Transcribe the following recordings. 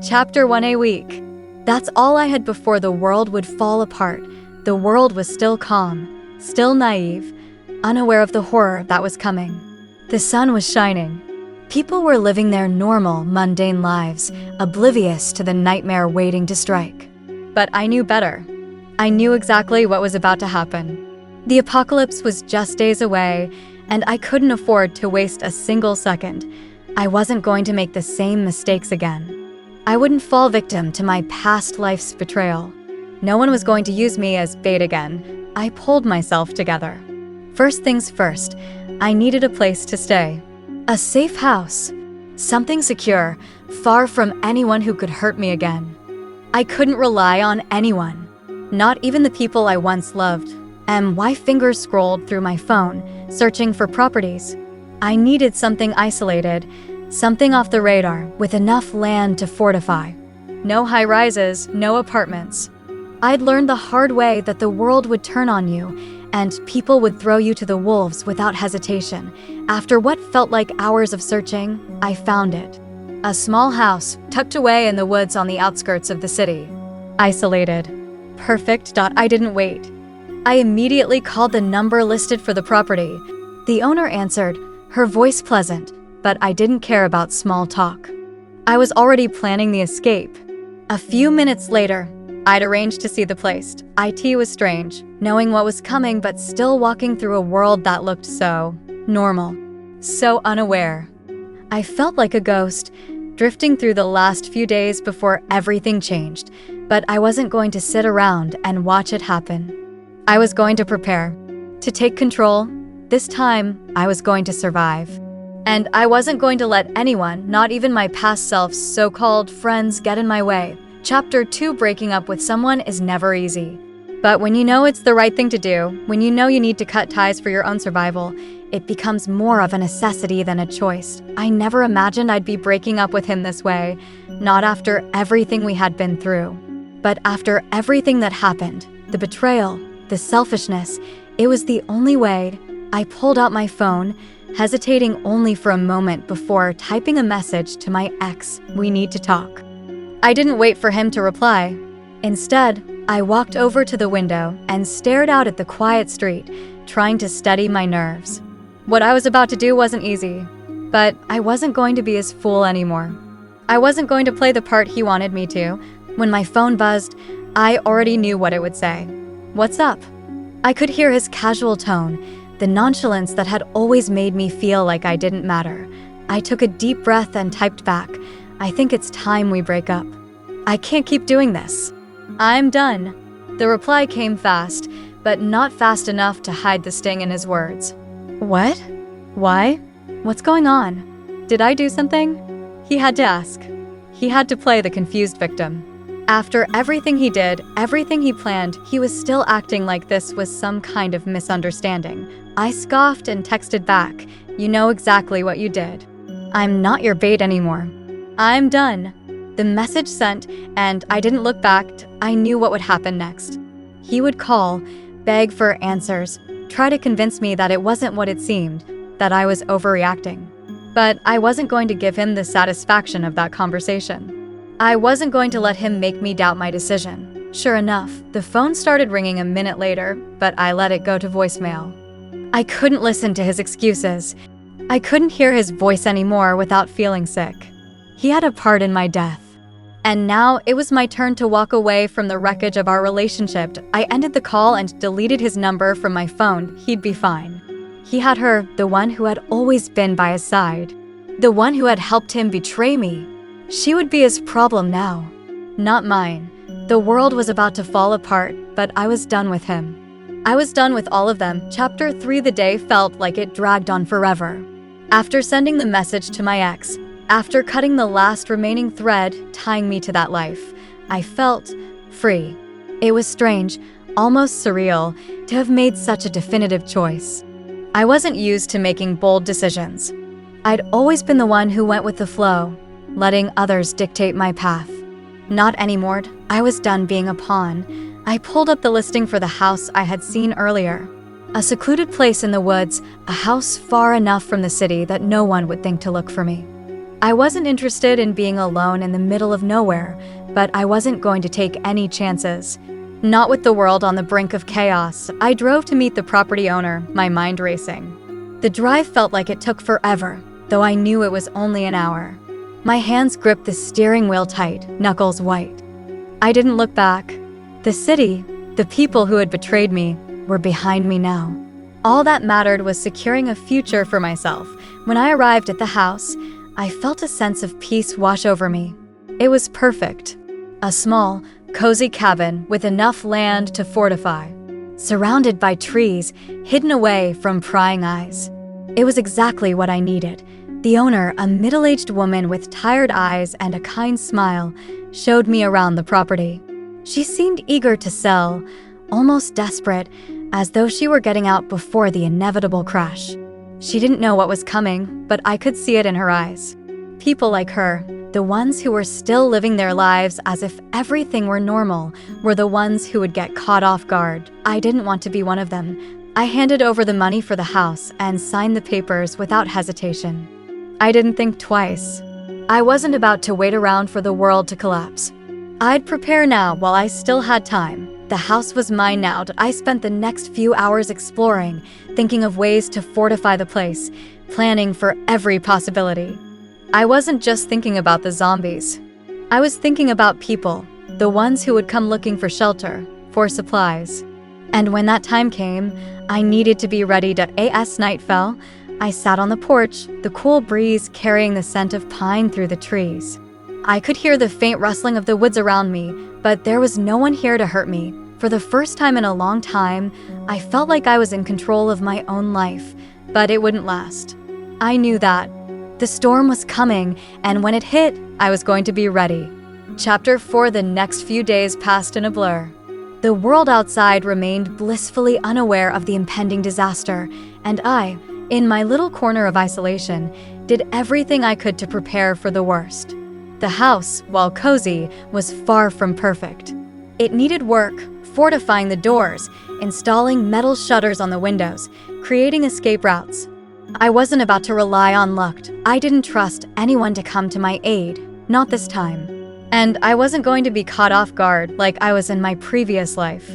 Chapter 1 a week. That's all I had before the world would fall apart. The world was still calm, still naive, unaware of the horror that was coming. The sun was shining. People were living their normal, mundane lives, oblivious to the nightmare waiting to strike. But I knew better. I knew exactly what was about to happen. The apocalypse was just days away, and I couldn't afford to waste a single second. I wasn't going to make the same mistakes again. I wouldn't fall victim to my past life's betrayal. No one was going to use me as bait again. I pulled myself together. First things first, I needed a place to stay. A safe house. Something secure, far from anyone who could hurt me again. I couldn't rely on anyone, not even the people I once loved. And my fingers scrolled through my phone, searching for properties. I needed something isolated, something off the radar, with enough land to fortify. No high-rises, no apartments. I'd learned the hard way that the world would turn on you, and people would throw you to the wolves without hesitation. After what felt like hours of searching, I found it. A small house, tucked away in the woods on the outskirts of the city. Isolated. Perfect. I didn't wait. I immediately called the number listed for the property. The owner answered, her voice pleasant, but I didn't care about small talk. I was already planning the escape. A few minutes later, I'd arranged to see the place. It was strange, knowing what was coming but still walking through a world that looked so normal, so unaware. I felt like a ghost, drifting through the last few days before everything changed, but I wasn't going to sit around and watch it happen. I was going to prepare, to take control. This time, I was going to survive. And I wasn't going to let anyone, not even my past self's so-called friends, get in my way. Chapter 2, breaking up with someone is never easy. But when you know it's the right thing to do, when you know you need to cut ties for your own survival, it becomes more of a necessity than a choice. I never imagined I'd be breaking up with him this way, not after everything we had been through. But after everything that happened, the betrayal, the selfishness, it was the only way. I pulled out my phone, hesitating only for a moment before typing a message to my ex, "We need to talk." I didn't wait for him to reply. Instead, I walked over to the window and stared out at the quiet street, trying to steady my nerves. What I was about to do wasn't easy, but I wasn't going to be his fool anymore. I wasn't going to play the part he wanted me to. When my phone buzzed, I already knew what it would say. "What's up?" I could hear his casual tone, the nonchalance that had always made me feel like I didn't matter. I took a deep breath and typed back, "I think it's time we break up. I can't keep doing this. I'm done." The reply came fast, but not fast enough to hide the sting in his words. "What? Why? What's going on? Did I do something?" He had to ask. He had to play the confused victim. After everything he did, everything he planned, he was still acting like this was some kind of misunderstanding. I scoffed and texted back, "You know exactly what you did. I'm not your bait anymore. I'm done." The message sent, and I didn't look back. I knew what would happen next. He would call, beg for answers, try to convince me that it wasn't what it seemed, that I was overreacting. But I wasn't going to give him the satisfaction of that conversation. I wasn't going to let him make me doubt my decision. Sure enough, the phone started ringing a minute later, but I let it go to voicemail. I couldn't listen to his excuses. I couldn't hear his voice anymore without feeling sick. He had a part in my death. And now it was my turn to walk away from the wreckage of our relationship. I ended the call and deleted his number from my phone. He'd be fine. He had her, the one who had always been by his side. The one who had helped him betray me. She would be his problem now, not mine. The world was about to fall apart, but I was done with him. I was done with all of them. Chapter 3, the day felt like it dragged on forever. After sending the message to my ex, after cutting the last remaining thread tying me to that life, I felt free. It was strange, almost surreal, to have made such a definitive choice. I wasn't used to making bold decisions. I'd always been the one who went with the flow, letting others dictate my path. Not anymore. I was done being a pawn. I pulled up the listing for the house I had seen earlier. A secluded place in the woods, a house far enough from the city that no one would think to look for me. I wasn't interested in being alone in the middle of nowhere, but I wasn't going to take any chances. Not with the world on the brink of chaos. I drove to meet the property owner, my mind racing. The drive felt like it took forever, though I knew it was only an hour. My hands gripped the steering wheel tight, knuckles white. I didn't look back. The city, the people who had betrayed me, were behind me now. All that mattered was securing a future for myself. When I arrived at the house, I felt a sense of peace wash over me. It was perfect. A small, cozy cabin with enough land to fortify, surrounded by trees, hidden away from prying eyes. It was exactly what I needed. The owner, a middle-aged woman with tired eyes and a kind smile, showed me around the property. She seemed eager to sell, almost desperate, as though she were getting out before the inevitable crash. She didn't know what was coming, but I could see it in her eyes. People like her, the ones who were still living their lives as if everything were normal, were the ones who would get caught off guard. I didn't want to be one of them. I handed over the money for the house and signed the papers without hesitation. I didn't think twice. I wasn't about to wait around for the world to collapse. I'd prepare now while I still had time. The house was mine now. I spent the next few hours exploring, thinking of ways to fortify the place, planning for every possibility. I wasn't just thinking about the zombies. I was thinking about people, the ones who would come looking for shelter, for supplies. And when that time came, I needed to be ready. As night fell, I sat on the porch, the cool breeze carrying the scent of pine through the trees. I could hear the faint rustling of the woods around me, but there was no one here to hurt me. For the first time in a long time, I felt like I was in control of my own life, but it wouldn't last. I knew that. The storm was coming, and when it hit, I was going to be ready. Chapter 4. The next few days passed in a blur. The world outside remained blissfully unaware of the impending disaster, and I, in my little corner of isolation, did everything I could to prepare for the worst. The house, while cozy, was far from perfect. It needed work, fortifying the doors, installing metal shutters on the windows, creating escape routes. I wasn't about to rely on luck. I didn't trust anyone to come to my aid, not this time. And I wasn't going to be caught off guard like I was in my previous life.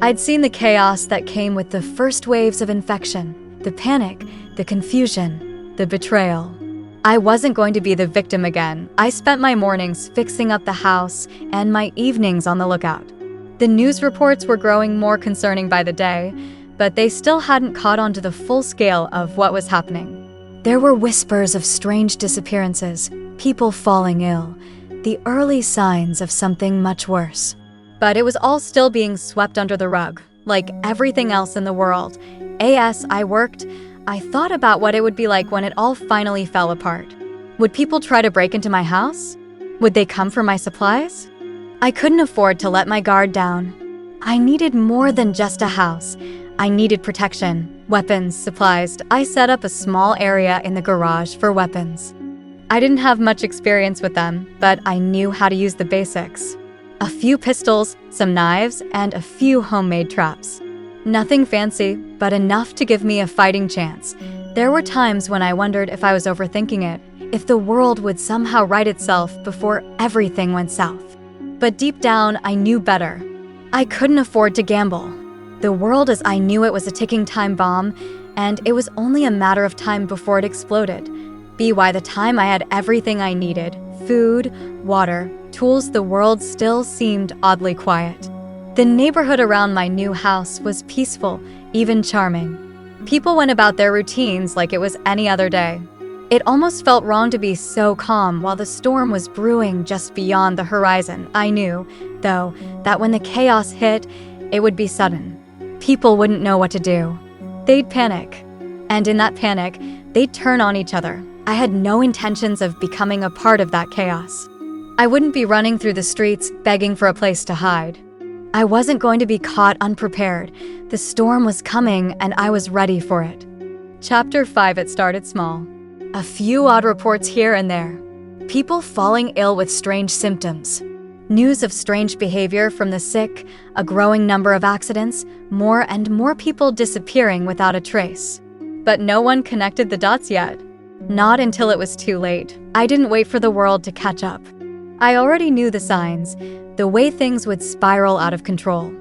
I'd seen the chaos that came with the first waves of infection, the panic, the confusion, the betrayal. I wasn't going to be the victim again. I spent my mornings fixing up the house and my evenings on the lookout. The news reports were growing more concerning by the day, but they still hadn't caught on to the full scale of what was happening. There were whispers of strange disappearances, people falling ill, the early signs of something much worse. But it was all still being swept under the rug, like everything else in the world. As I worked, I thought about what it would be like when it all finally fell apart. Would people try to break into my house? Would they come for my supplies? I couldn't afford to let my guard down. I needed more than just a house. I needed protection, weapons, supplies. I set up a small area in the garage for weapons. I didn't have much experience with them, but I knew how to use the basics. A few pistols, some knives, and a few homemade traps. Nothing fancy, but enough to give me a fighting chance. There were times when I wondered if I was overthinking it, if the world would somehow right itself before everything went south. But deep down, I knew better. I couldn't afford to gamble. The world as I knew it was a ticking time bomb, and it was only a matter of time before it exploded. By the time I had everything I needed, food, water, tools, the world still seemed oddly quiet. The neighborhood around my new house was peaceful, even charming. People went about their routines like it was any other day. It almost felt wrong to be so calm while the storm was brewing just beyond the horizon. I knew, though, that when the chaos hit, it would be sudden. People wouldn't know what to do. They'd panic. And in that panic, they'd turn on each other. I had no intentions of becoming a part of that chaos. I wouldn't be running through the streets begging for a place to hide. I wasn't going to be caught unprepared. The storm was coming and I was ready for it. Chapter 5. It started small. A few odd reports here and there. People falling ill with strange symptoms. News of strange behavior from the sick, a growing number of accidents, more and more people disappearing without a trace. But no one connected the dots yet. Not until it was too late. I didn't wait for the world to catch up. I already knew the signs, the way things would spiral out of control.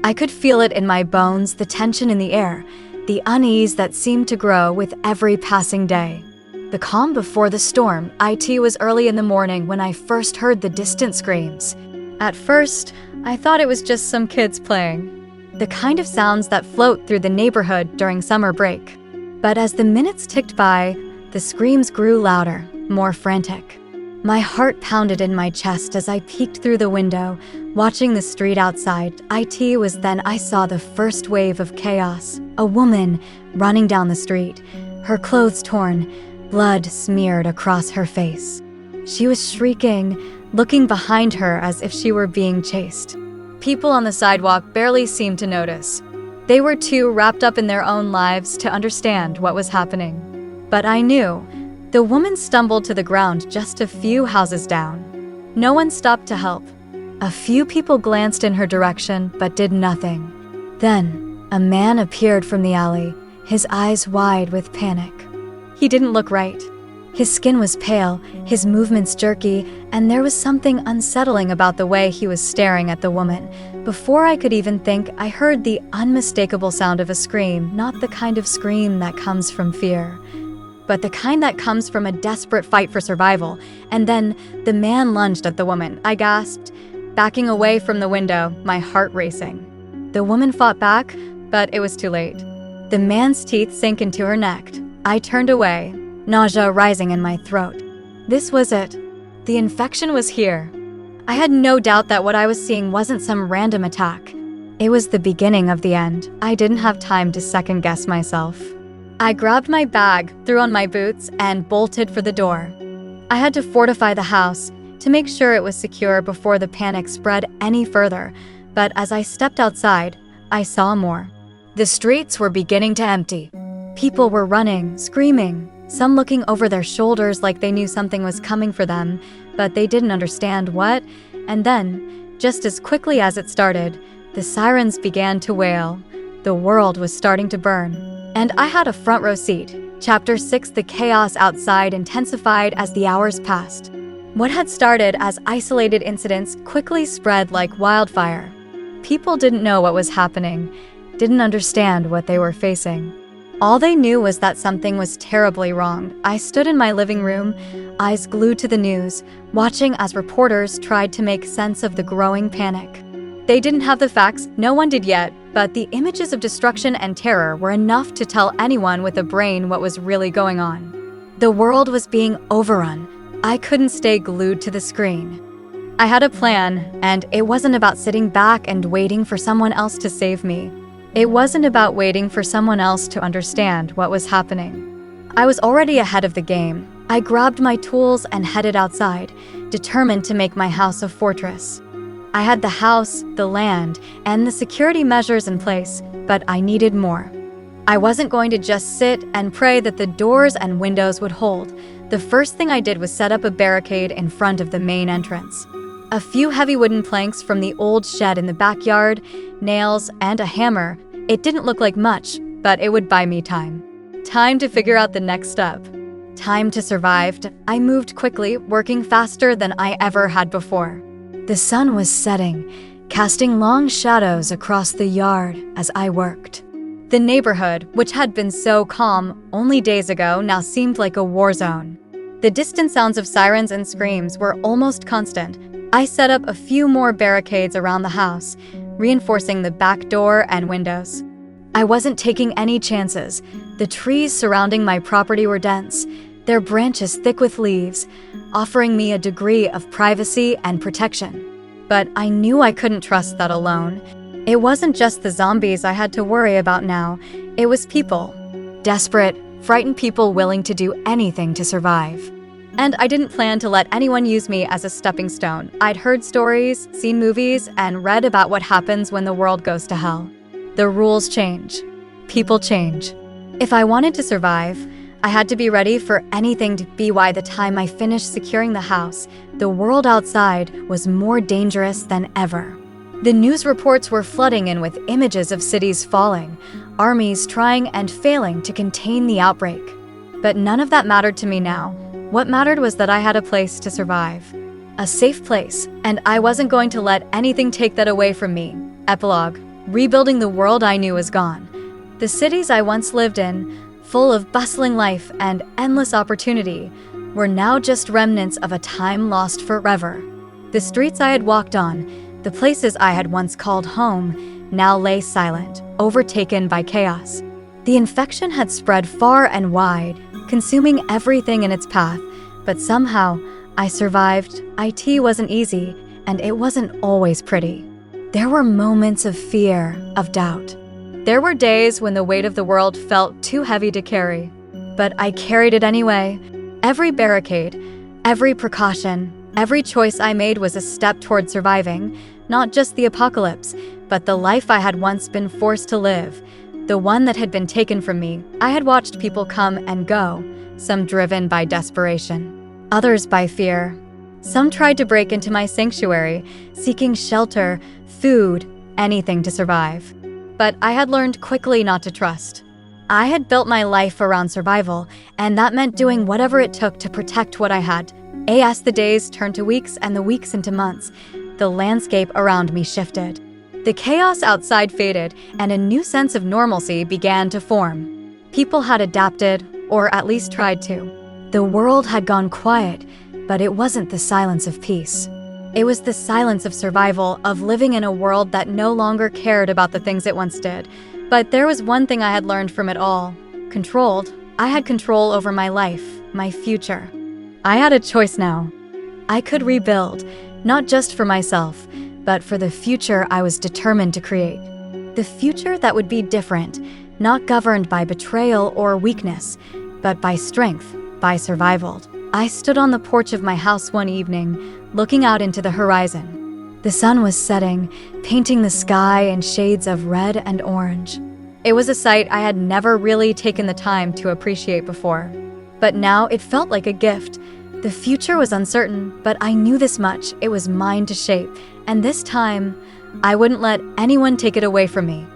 I could feel it in my bones, the tension in the air, the unease that seemed to grow with every passing day. The calm before the storm. It was early in the morning when I first heard the distant screams. At first, I thought it was just some kids playing. The kind of sounds that float through the neighborhood during summer break. But as the minutes ticked by, the screams grew louder, more frantic. My heart pounded in my chest as I peeked through the window, watching the street outside. It was then I saw the first wave of chaos. A woman running down the street, her clothes torn, blood smeared across her face. She was shrieking, looking behind her as if she were being chased. People on the sidewalk barely seemed to notice. They were too wrapped up in their own lives to understand what was happening. But I knew. The woman stumbled to the ground just a few houses down. No one stopped to help. A few people glanced in her direction but did nothing. Then, a man appeared from the alley, his eyes wide with panic. He didn't look right. His skin was pale, his movements jerky, and there was something unsettling about the way he was staring at the woman. Before I could even think, I heard the unmistakable sound of a scream, not the kind of scream that comes from fear, but the kind that comes from a desperate fight for survival. And then the man lunged at the woman. I gasped, backing away from the window, my heart racing. The woman fought back, but it was too late. The man's teeth sank into her neck. I turned away, nausea rising in my throat. This was it. The infection was here. I had no doubt that what I was seeing wasn't some random attack. It was the beginning of the end. I didn't have time to second-guess myself. I grabbed my bag, threw on my boots, and bolted for the door. I had to fortify the house to make sure it was secure before the panic spread any further, but as I stepped outside, I saw more. The streets were beginning to empty. People were running, screaming, some looking over their shoulders like they knew something was coming for them, but they didn't understand what. And then, just as quickly as it started, the sirens began to wail. The world was starting to burn. And I had a front row seat. Chapter 6, the chaos outside intensified as the hours passed. What had started as isolated incidents quickly spread like wildfire. People didn't know what was happening, didn't understand what they were facing. All they knew was that something was terribly wrong. I stood in my living room, eyes glued to the news, watching as reporters tried to make sense of the growing panic. They didn't have the facts, no one did yet, but the images of destruction and terror were enough to tell anyone with a brain what was really going on. The world was being overrun. I couldn't stay glued to the screen. I had a plan, and it wasn't about sitting back and waiting for someone else to save me. It wasn't about waiting for someone else to understand what was happening. I was already ahead of the game. I grabbed my tools and headed outside, determined to make my house a fortress. I had the house, the land, and the security measures in place, but I needed more. I wasn't going to just sit and pray that the doors and windows would hold. The first thing I did was set up a barricade in front of the main entrance. A few heavy wooden planks from the old shed in the backyard, nails, and a hammer. It didn't look like much, but it would buy me time. Time to figure out the next step. Time to survive. I moved quickly, working faster than I ever had before. The sun was setting, casting long shadows across the yard as I worked. The neighborhood, which had been so calm only days ago, now seemed like a war zone. The distant sounds of sirens and screams were almost constant. I set up a few more barricades around the house, reinforcing the back door and windows. I wasn't taking any chances. The trees surrounding my property were dense, their branches thick with leaves, offering me a degree of privacy and protection. But I knew I couldn't trust that alone. It wasn't just the zombies I had to worry about now. It was people. Desperate, frightened people willing to do anything to survive. And I didn't plan to let anyone use me as a stepping stone. I'd heard stories, seen movies, and read about what happens when the world goes to hell. The rules change. People change. If I wanted to survive, I had to be ready for anything to be. By the time I finished securing the house, the world outside was more dangerous than ever. The news reports were flooding in with images of cities falling, armies trying and failing to contain the outbreak. But none of that mattered to me now. What mattered was that I had a place to survive. A safe place, and I wasn't going to let anything take that away from me. Epilogue. Rebuilding the world I knew was gone. The cities I once lived in, full of bustling life and endless opportunity, were now just remnants of a time lost forever. The streets I had walked on, the places I had once called home, now lay silent, overtaken by chaos. The infection had spread far and wide, consuming everything in its path, but somehow I survived. IT wasn't easy, and it wasn't always pretty. There were moments of fear, of doubt. There were days when the weight of the world felt too heavy to carry, but I carried it anyway. Every barricade, every precaution, every choice I made was a step toward surviving, not just the apocalypse, but the life I had once been forced to live, the one that had been taken from me. I had watched people come and go, some driven by desperation, others by fear. Some tried to break into my sanctuary, seeking shelter, food, anything to survive. But I had learned quickly not to trust. I had built my life around survival, and that meant doing whatever it took to protect what I had. As the days turned to weeks and the weeks into months, the landscape around me shifted. The chaos outside faded, and a new sense of normalcy began to form. People had adapted, or at least tried to. The world had gone quiet, but it wasn't the silence of peace. It was the silence of survival, of living in a world that no longer cared about the things it once did. But there was one thing I had learned from it all. Controlled. I had control over my life, my future. I had a choice now. I could rebuild, not just for myself, but for the future I was determined to create. The future that would be different, not governed by betrayal or weakness, but by strength, by survival. I stood on the porch of my house one evening, looking out into the horizon. The sun was setting, painting the sky in shades of red and orange. It was a sight I had never really taken the time to appreciate before. But now it felt like a gift. The future was uncertain, but I knew this much: it was mine to shape, and this time, I wouldn't let anyone take it away from me.